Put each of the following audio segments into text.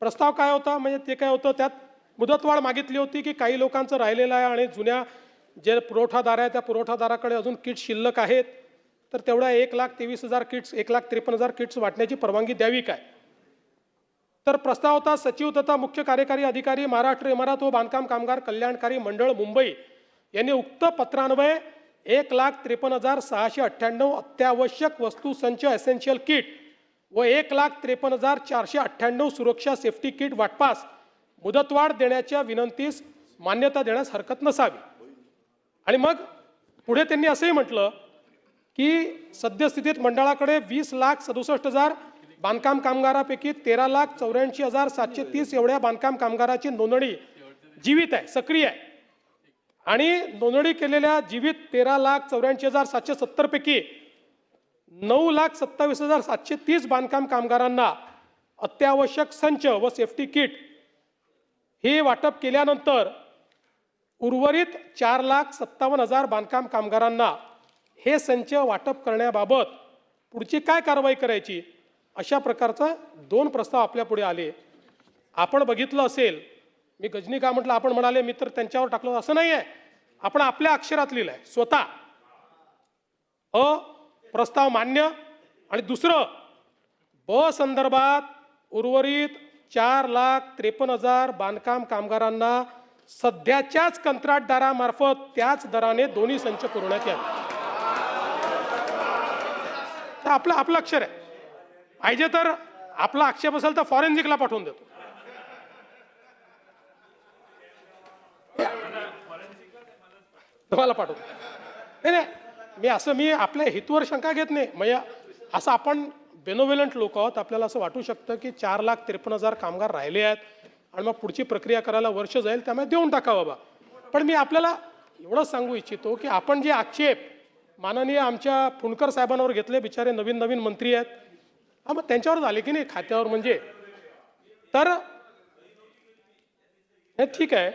प्रस्ताव काय होता म्हणजे ते काय होतं त्यात मुदतवाढ मागितली होती की काही लोकांचं राहिलेलं आहे आणि जुन्या जे पुरवठादार आहे त्या पुरवठादाराकडे अजून किट्स शिल्लक आहेत तर तेवढ्या 1,23,000 किट्स 1,53,000 किट्स वाटण्याची परवानगी द्यावी काय. तर प्रस्ताव होता सचिव तथा मुख्य कार्यकारी अधिकारी महाराष्ट्र इमारत व बांधकाम कामगार कल्याणकारी मंडळ मुंबई यांनी उक्त पत्रान्वये 1,53,698 अत्यावश्यक वस्तू संच एसेन्शियल किट व 1,53,498 सुरक्षा सेफ्टी किट वाटपास मुदतवाढ देण्याच्या विनंतीस मान्यता देण्यास हरकत नसावी. आणि मग पुढे त्यांनी असंही म्हटलं की सद्यस्थितीत मंडळाकडे 20,67,000 बांधकाम कामगारापैकी 13,84,730 एवढ्या बांधकाम कामगाराची नोंदणी जीवित आहे, सक्रिय आहे. आणि नोंदणी केलेल्या जीवित 13,84,770 पैकी 9,27,730 बांधकाम कामगारांना अत्यावश्यक संच व सेफ्टी किट हे वाटप केल्यानंतर उर्वरित 4,57,000 बांधकाम कामगारांना हे संच वाटप करण्याबाबत पुढची काय कारवाई करायची अशा प्रकारचा 2 प्रस्ताव आपल्या पुढे आले. आपण बघितलं असेल, मी गजनी का म्हटलं, आपण म्हणाले मी तर त्यांच्यावर टाकलं, असं नाही आहे. आपण आपल्या अक्षरात लिहिलंय स्वतः. प्रस्ताव मान्य. आणि दुसरं, ब संदर्भात उर्वरित 4,53,000 बांधकाम कामगारांना सध्याच्याच कंत्राटदारामार्फत त्याच दराने दोन्ही संच पुरवण्यात यावे. तर आपलं अक्षर आहे. पाहिजे तर आपला आक्षेप असेल तर फॉरेन्सिकला पाठवून देतो. तुम्हाला पाठवतो. नाही, मी आपल्या हितवर शंका घेत नाही. म्हणजे असं आपण बेनोव्हेलंट लोक आहोत, आपल्याला असं वाटू शकतं की 4,53,000 कामगार राहिले आहेत आणि मग पुढची प्रक्रिया करायला वर्ष जाईल, त्यामुळे देऊन टाका बाबा. पण मी आपल्याला एवढंच सांगू इच्छितो की आपण जे आक्षेप माननीय आमच्या फुंडकर साहेबांवर घेतले, बिचारे नवीन मंत्री आहेत, मग त्यांच्यावर झाले की नाही खात्यावर, म्हणजे तर हे ठीक आहे.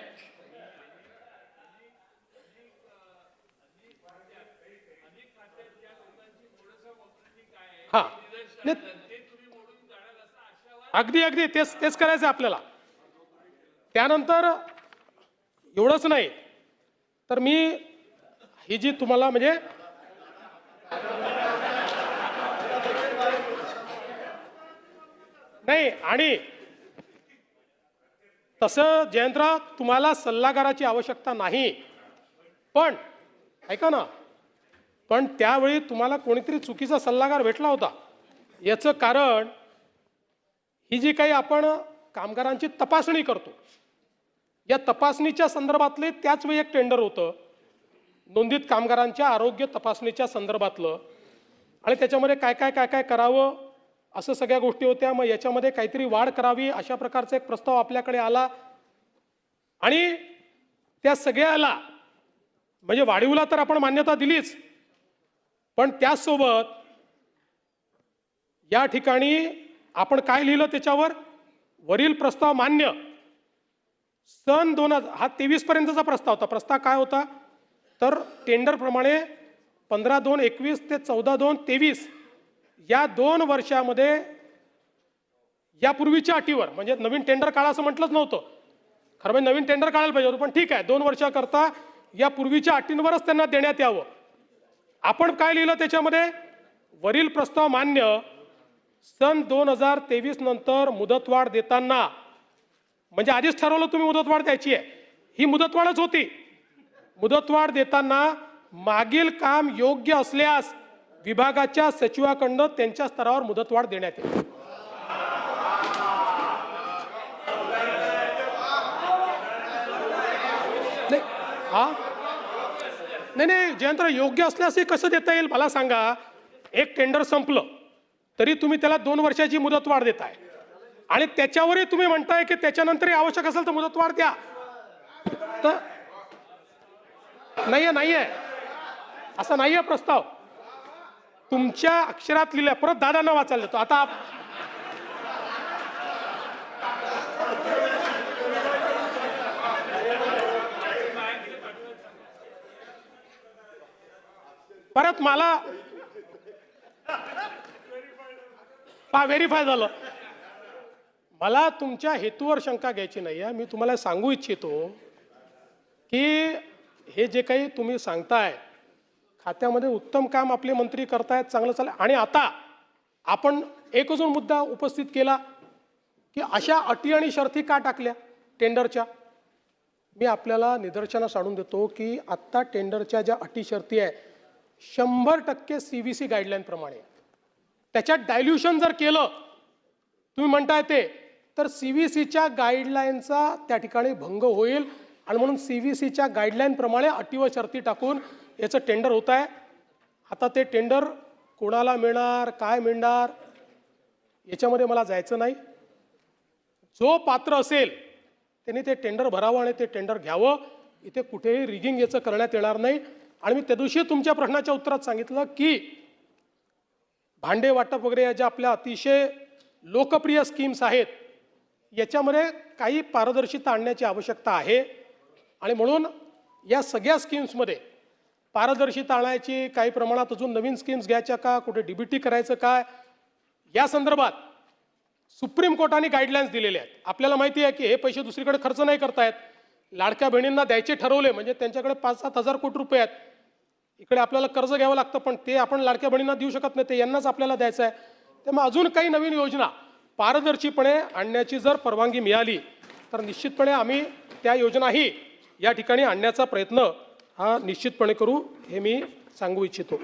हा, अगदी तेच करायचं आपल्याला. त्यानंतर एवढंच नाही तर मी ही जी तुम्हाला म्हणजे नाही, आणि तसं जयंतराव तुम्हाला सल्लागाराची आवश्यकता नाही, पण ऐका ना, पण त्यावेळी तुम्हाला कोणीतरी चुकीचा सल्लागार भेटला होता. याचं कारण ही जी काही आपण कामगारांची तपासणी करतो, या तपासणीच्या संदर्भातले त्याच वेळी एक टेंडर होतं नोंदित कामगारांच्या आरोग्य तपासणीच्या संदर्भातलं, आणि त्याच्यामध्ये काय करावं असं सगळ्या गोष्टी होत्या. मग याच्यामध्ये काहीतरी वाढ करावी अशा प्रकारचा एक प्रस्ताव आपल्याकडे आला आणि त्या सगळ्याला म्हणजे वाढीवला तर आपण मान्यता दिलीच, पण त्याचसोबत या ठिकाणी आपण काय लिहिलं त्याच्यावर, वरील प्रस्ताव मान्य. सन 2023 पर्यंतचा प्रस्ताव होता. प्रस्ताव काय होता तर टेंडरप्रमाणे 15/2/21 ते 14/2/23 या 2 वर्षामध्ये यापूर्वीच्या अटीवर, म्हणजे नवीन टेंडर काढा असं म्हटलंच नव्हतं, खरं म्हणजे नवीन टेंडर काढायला पाहिजे होतं, पण ठीक आहे 2 वर्षाकरता या पूर्वीच्या अटींवरच त्यांना देण्यात यावं. आपण काय लिहिलं त्याच्यामध्ये, वरील प्रस्ताव मान्य. सन 2023 नंतर मुदतवाढ देताना, म्हणजे आधीच ठरवलं तुम्ही मुदतवाढ द्यायची आहे, ही मुदतवाढच होती. मुदतवाढ देताना मागील काम योग्य असल्यास विभागाच्या सचिवाकडून त्यांच्या स्तरावर मुदतवाढ देण्यात येईल. नाही जयंतराव, योग्य असल्यासही कसं देता येईल मला सांगा. एक टेंडर संपलं तरी तुम्ही त्याला 2 वर्षाची मुदतवाढ देताय आणि त्याच्यावरही तुम्ही म्हणताय की त्याच्यानंतरही आवश्यक असेल तर मुदतवाढ द्या. तर नाहीये असा नाहीये प्रस्ताव, तुमच्या अक्षरात लिहिल्या. परत दादांना वाचायला देतो आता. परत मला व्हेरीफाय झालं. मला तुमच्या हेतूवर शंका घ्यायची नाही आहे. मी तुम्हाला सांगू इच्छितो की हे जे काही तुम्ही सांगताय, खात्यामध्ये उत्तम काम आपले मंत्री करतायत, चांगलं चाललं. आणि आता आपण एक अजून मुद्दा उपस्थित केला की अशा अटी आणि शर्ती का टाकल्या टेंडरच्या. मी आपल्याला निदर्शनास आणून देतो की आत्ता टेंडरच्या ज्या अटी शर्ती आहे 100% CVC गाईडलाईन प्रमाणे. त्याच्यात डायल्युशन जर केलं तुम्ही म्हणताय ते, तर CVCच्या गाईडलाईनचा त्या ठिकाणी भंग होईल. आणि म्हणून CVCच्या गाईडलाईन प्रमाणे अटी व शर्ती टाकून याचं टेंडर होत आहे. आता ते टेंडर कोणाला मिळणार, काय मिळणार, याच्यामध्ये मला जायचं नाही. जो पात्र असेल त्यांनी ते टेंडर भरावं आणि ते टेंडर घ्यावं. इथे कुठेही रिगिंग याचं करण्यात येणार नाही. आणि मी त्या दिवशी तुमच्या प्रश्नाच्या उत्तरात सांगितलं की भांडे वाटप वगैरे या ज्या आपल्या अतिशय लोकप्रिय स्कीम्स आहेत याच्यामध्ये काही पारदर्शिता आणण्याची आवश्यकता आहे. आणि म्हणून या सगळ्या स्कीम्समध्ये पारदर्शिता आणायची, काही प्रमाणात अजून नवीन स्कीम्स घ्यायच्या का, कुठे DBT करायचं काय, या संदर्भात सुप्रीम कोर्टाने गाईडलाईन्स दिलेले आहेत. आपल्याला माहिती आहे की हे पैसे दुसरीकडे खर्च नाही करतायत. लाडक्या बहिणींना द्यायचे ठरवले म्हणजे त्यांच्याकडे 5-7 हजार कोटी रुपये आहेत. इकडे आपल्याला कर्ज घ्यावं लागतं, पण ते आपण लाडक्या बहिणींना देऊ शकत नाही, ते यांनाच आपल्याला द्यायचं आहे. त्यामुळे अजून काही नवीन योजना पारदर्शीपणे आणण्याची जर परवानगी मिळाली तर निश्चितपणे आम्ही त्या योजनाही या ठिकाणी आणण्याचा प्रयत्न हा निश्चितपणे करू, हे मी सांगू इच्छितो.